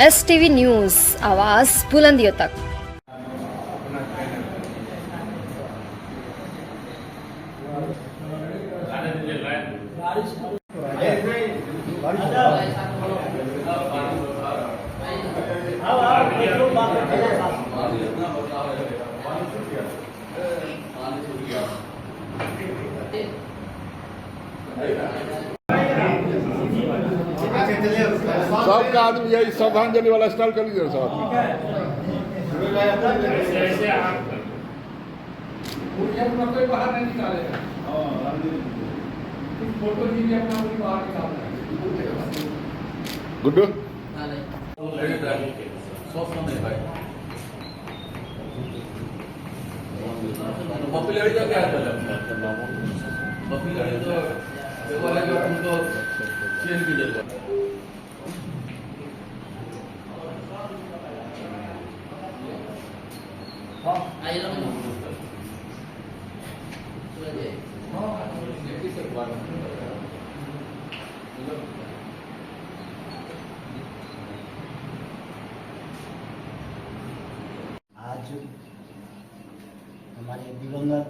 STV news, आवाज़ बुलंदियों तक। सबका आदमी यही श्रद्धांजलि वाला स्टाइल कर लीजिए साहब। कोई बाहर नहीं निकालेगा। फोटो जी भी अपना कोई बाहर निकालना है। गुड्डू पॉपुलरिटी का क्या है? पॉपुलरिटी तो देखो लगे उनको चेंज की जरूरत है। हाँ आई लव यू। आज हमारे दिवंगत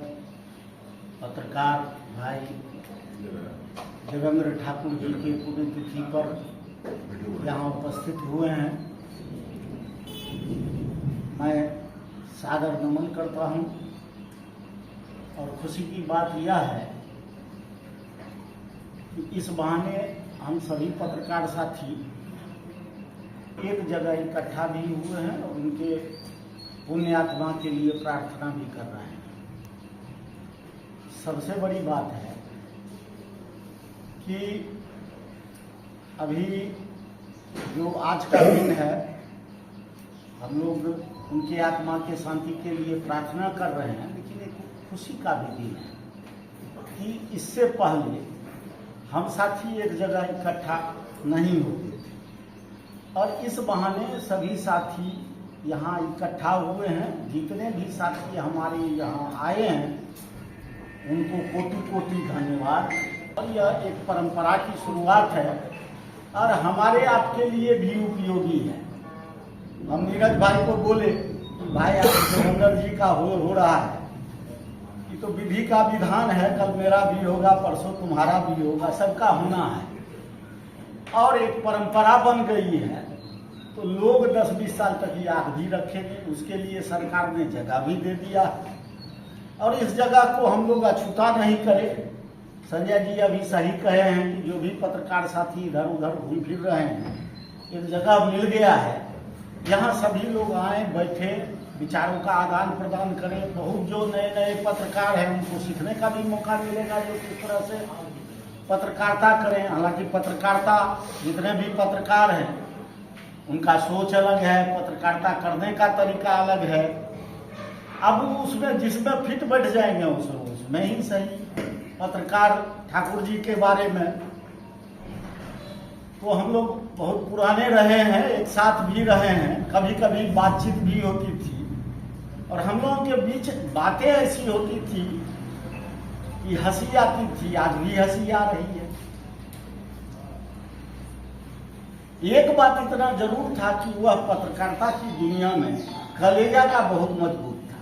पत्रकार भाई जगेंद्र ठाकुर जी की पुण्यतिथि पर यहाँ उपस्थित हुए हैं। मैं सादर नमन करता हूँ और खुशी की बात यह है कि इस बहाने हम सभी पत्रकार साथी एक जगह इकट्ठा भी हुए हैं और उनके पुण्य आत्मा के लिए प्रार्थना भी कर रहे हैं। सबसे बड़ी बात है कि अभी जो आज का दिन है, हम लोग उनकी आत्मा के शांति के लिए प्रार्थना कर रहे हैं, लेकिन एक खुशी का भी दिन है कि इससे पहले हम साथी एक जगह इकट्ठा नहीं होते थे और इस बहाने सभी साथी यहाँ इकट्ठा हुए हैं। जितने भी साथी हमारे यहाँ आए हैं उनको कोटि कोटि धन्यवाद। और यह एक परंपरा की शुरुआत है और हमारे आपके लिए भी उपयोगी है। हम नीरज भाई को बोले भाई आज जगेंद्र जी का हो रहा है, ये तो विधि का विधान है, कल मेरा भी होगा, परसों तुम्हारा भी होगा, सबका होना है और एक परंपरा बन गई है। तो लोग 10-20 साल तक याद भी रखेंगे। उसके लिए सरकार ने जगह भी दे दिया और इस जगह को हम लोग अछूता नहीं करें। संजय जी अभी सही कहे हैं कि जो भी पत्रकार साथी इधर उधर घूम फिर रहे हैं, एक जगह मिल गया है, यहाँ सभी लोग आए, बैठे, विचारों का आदान प्रदान करें। बहुत जो नए नए पत्रकार हैं उनको सीखने का भी मौका मिलेगा जो किस तरह से पत्रकारिता करें। हालांकि पत्रकारिता, जितने भी पत्रकार हैं उनका सोच अलग है, पत्रकारिता करने का तरीका अलग है। अब उसमें जिसमें फिट बैठ जाएंगे उसमें ही सही। पत्रकार ठाकुर जी के बारे में तो हम लोग बहुत पुराने रहे हैं, एक साथ भी रहे हैं, कभी कभी बातचीत भी होती थी और हम लोगों के बीच बातें ऐसी होती थी कि हंसी आती थी। आज भी हंसी आ रही है। एक बात इतना जरूर था कि वह पत्रकारिता की दुनिया में कलेजा का बहुत मजबूत था।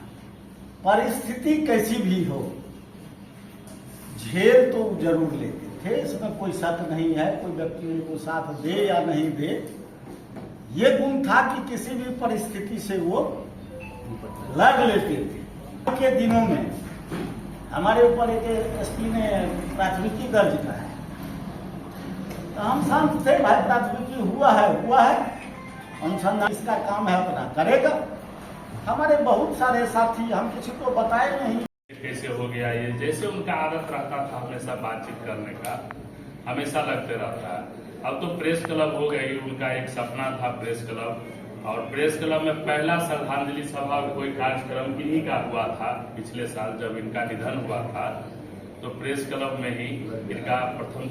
परिस्थिति कैसी भी हो, झेल तो जरूर लेते थे, इसमें कोई शक नहीं है। कोई व्यक्ति उनको साथ दे या नहीं दे, ये गुण था कि किसी भी परिस्थिति से वो लड़ लेते थे। के दिनों में हमारे ऊपर एक एसपी ने प्राथमिकी दर्ज करा है, तो हम शांत थे, भाई प्राथमिकी हुआ है अनुसंधान इसका काम है, अपना करेगा। हमारे बहुत सारे साथी, हम किसी को बताए नहीं कैसे हो गया ये, जैसे उनका आदत रहता था हमेशा बातचीत करने का, हमेशा लगते रहता है। अब तो प्रेस क्लब हो गई, उनका एक सपना था प्रेस क्लब, और प्रेस क्लब में पहला श्रद्धांजलि सभा कोई कार्यक्रम इन्हीं का हुआ था पिछले साल जब इनका निधन हुआ था। तो प्रेस क्लब में ही इनका प्रथम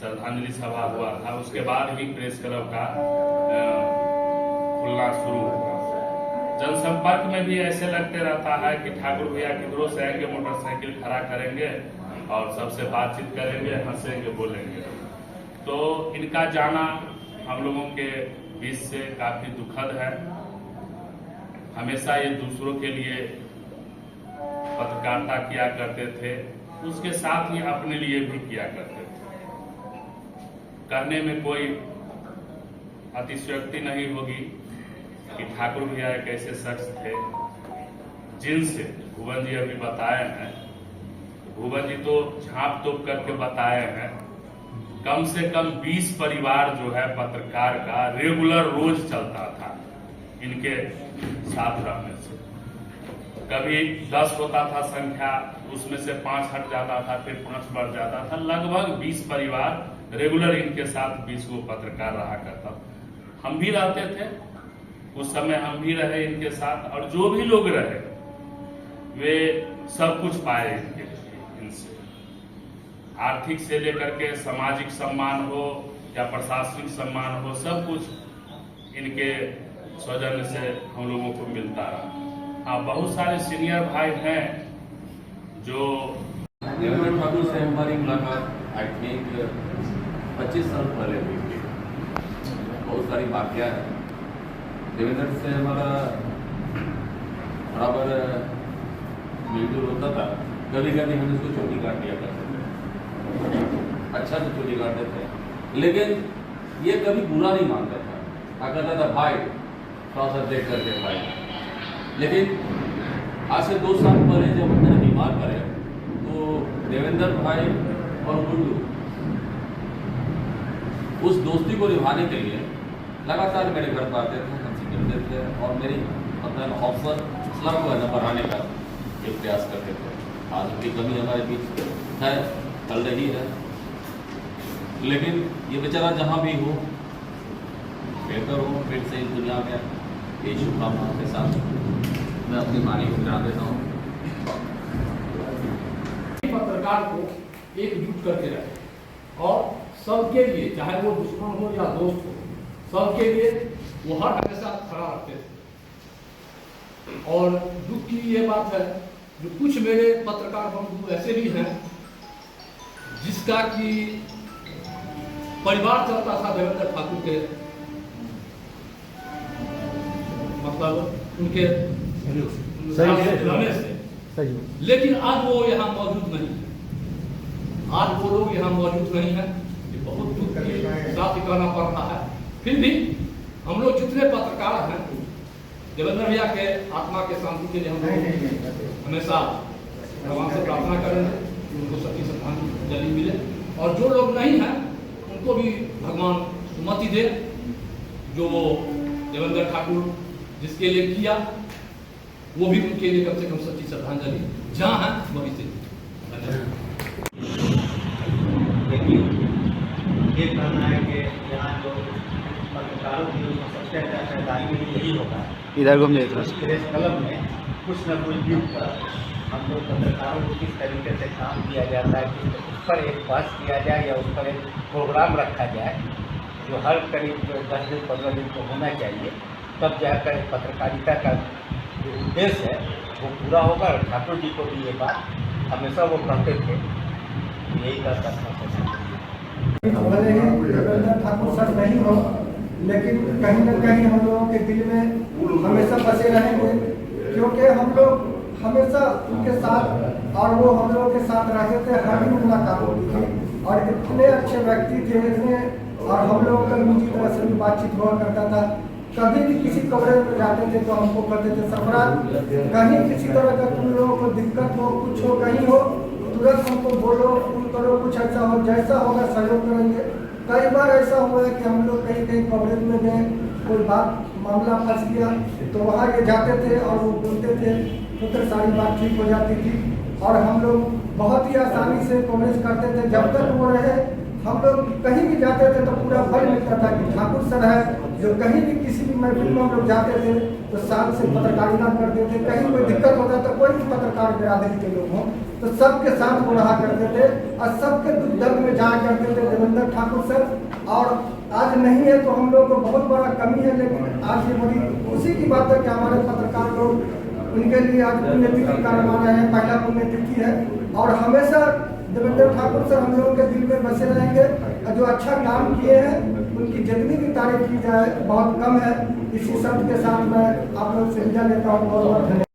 श्रद्धांजलि सभा हुआ था। उसके बाद ही प्रेस क्लब का खुलना शुरू हुआ। जनसंपर्क में भी ऐसे लगते रहता है कि ठाकुर भैया किधरों से आएंगे, मोटरसाइकिल खड़ा करेंगे और सबसे बातचीत करेंगे, हंसेंगे, बोलेंगे। तो इनका जाना हम लोगों के बीच से काफी दुखद है। हमेशा ये दूसरों के लिए पत्रकारिता किया करते थे, उसके साथ ही अपने लिए भी किया करते थे। कहने में कोई अतिशयोक्ति नहीं होगी कि ठाकुर भैया एक ऐसे शख्स थे जिनसे भुवन जी अभी बताए हैं, भुवन जी तो झांप तोप करके बताए हैं, कम से कम 20 परिवार जो है पत्रकार का रेगुलर रोज चलता था इनके साथ रहने से। कभी 10 होता था संख्या, उसमें से 5 हट जाता था, फिर 5 बढ़ जाता था। लगभग 20 परिवार रेगुलर इनके साथ 20 को पत्रकार रहा करता। हम भी रहते थे उस समय, हम भी रहे इनके साथ, और जो भी लोग रहे वे सब कुछ पाए इनसे। आर्थिक से लेकर के सामाजिक सम्मान हो या प्रशासनिक सम्मान हो, सब कुछ इनके सौजन्य से हम लोगों को मिलता रहा। हाँ, बहुत सारे सीनियर भाई हैं जो देवेंद्र ठाकुर से हमारी मुलाकात आई थिंक 25 साल पहले हुई थी। बहुत सारी वाक़या है। देवेंद्र से हमारा बराबर मिलजुल होता था। कभी कभी हम उसको चोटी काट दिया करते थे, अच्छा से चोटी काटते थे, लेकिन ये कभी बुरा नहीं मानता था। कहता था भाई थोड़ा सा देख करके भाई। लेकिन आज से 2 साल पहले जब मैंने बीमार पड़े तो देवेंद्र भाई और गुड्डू उस दोस्ती को निभाने के लिए लगातार मेरे घर पर आते थे, हमसे मिलते थे और मेरी मतलब अवसर स्लम को न बढ़ाने का एक प्रयास करते थे। आज उनकी कमी हमारे बीच है, चल रही है, लेकिन ये बेचारा जहाँ भी हो बेहतर हो, फिर से इस दुनिया में ये शुभकामनाओं के साथ मैं अपनी वाणी को विराम देता हूँ। पत्रकार को एकजुट करके रखे और सबके लिए, चाहे वो दुश्मन हो या दोस्त हो, सबके लिए वो हर हमेशा खड़ा रखते थे। और दुख की ये बात है जो कुछ मेरे पत्रकार बंधु ऐसे भी हैं जिसका कि परिवार चलता था देवेंद्र ठाकुर के, मतलब उनके रहने से, लेकिन आज वो यहाँ मौजूद नहीं है। आज वो लोग यहाँ मौजूद नहीं है। ये बहुत दुख के साथ ही कहना पड़ रहा है। फिर भी हम लोग जितने पत्रकार हैं, देवेंद्र भैया के आत्मा के शांति के लिए हम लोग हमेशा भगवान से प्रार्थना करेंगे कि उनको सच्ची श्रद्धांजलि मिले, और जो लोग नहीं हैं उनको भी भगवान सुमति दे जो देवेंद्र ठाकुर जिसके लिए किया, वो भी उनके लिए कम से कम सच्ची श्रद्धांजलि जहाँ है वहीं से। लेकिन ये कहना है कि यहाँ जो पत्रकारों की सबसे अच्छा सहकारी यही होगा, इधर घूम जाए प्रेस क्लब में कुछ न कुछ जुट कर हम लोग पत्रकारों को किस तरीके से काम किया जाता है, कि उस पर एक बहस किया जाए या उस पर एक प्रोग्राम रखा जाए जो हर करीब 10 दिन 15 दिन को होना चाहिए, तब जाकर पत्रकारिता का जो उद्देश्य है वो पूरा होगा। और ठाकुर जी को भी ये बात हमेशा वो कहते थे, यही करता था। भले ही देवेंद्र ठाकुर सर नहीं हो, लेकिन कहीं न कहीं हम लोगों के दिल में हमेशा बसे रहेंगे, क्योंकि हम लोग हमेशा उनके साथ और वो हम लोगों के साथ रहते थे। हर दिन मुलाकात होती थी और इतने अच्छे व्यक्ति थे, इतने, और हम लोग का निजी तरह से भी बातचीत हुआ करता था। कभी भी किसी कवरेज में जाते थे तो हमको कहते थे सरफराज कहीं किसी तरह का तुम लोगों को दिक्कत हो, कुछ हो, कहीं हो, तुरंत हमको बोलो, फोन करो, कुछ ऐसा हो, जैसा होगा सहयोग करेंगे। कई बार ऐसा हुआ है कि हम लोग कहीं कहीं कवरेज में गए, कोई बात मामला फंस गया तो वहाँ ये जाते थे और वो बोलते थे तो फिर सारी बात ठीक हो जाती थी और हम लोग बहुत ही आसानी से कवरेज करते थे। जब तक वो रहे हम लोग कहीं भी जाते थे तो पूरा फल मिलता था कि ठाकुर सर है, जो कहीं भी किसी भी महफिल में हम लोग जाते थे तो साथ से पत्रकारिता करते थे। कहीं कोई दिक्कत होता था, कोई भी पत्रकार बिरादरी के लोग हों तो सबके साथ वो रहा करते थे और सबके दुख दर्द में जाया करते थे देवेंद्र ठाकुर सर। और आज नहीं है तो हम लोग को बहुत बड़ा कमी है, लेकिन आज ये बड़ी खुशी की बात है कि हमारे पत्रकार लोग उनके लिए आज पुण्यतिथि करवा रहे हैं, पहला पुण्यतिथि है। और हमेशा देवेंद्र ठाकुर सर हम लोगों के दिल में बसे रहेंगे। जो अच्छा काम किए हैं उनकी जितनी भी तारीफ की जाए बहुत कम है। इसी शब्द के साथ मैं आप लोग से विदा लेता हूँ। बहुत बहुत धन्यवाद।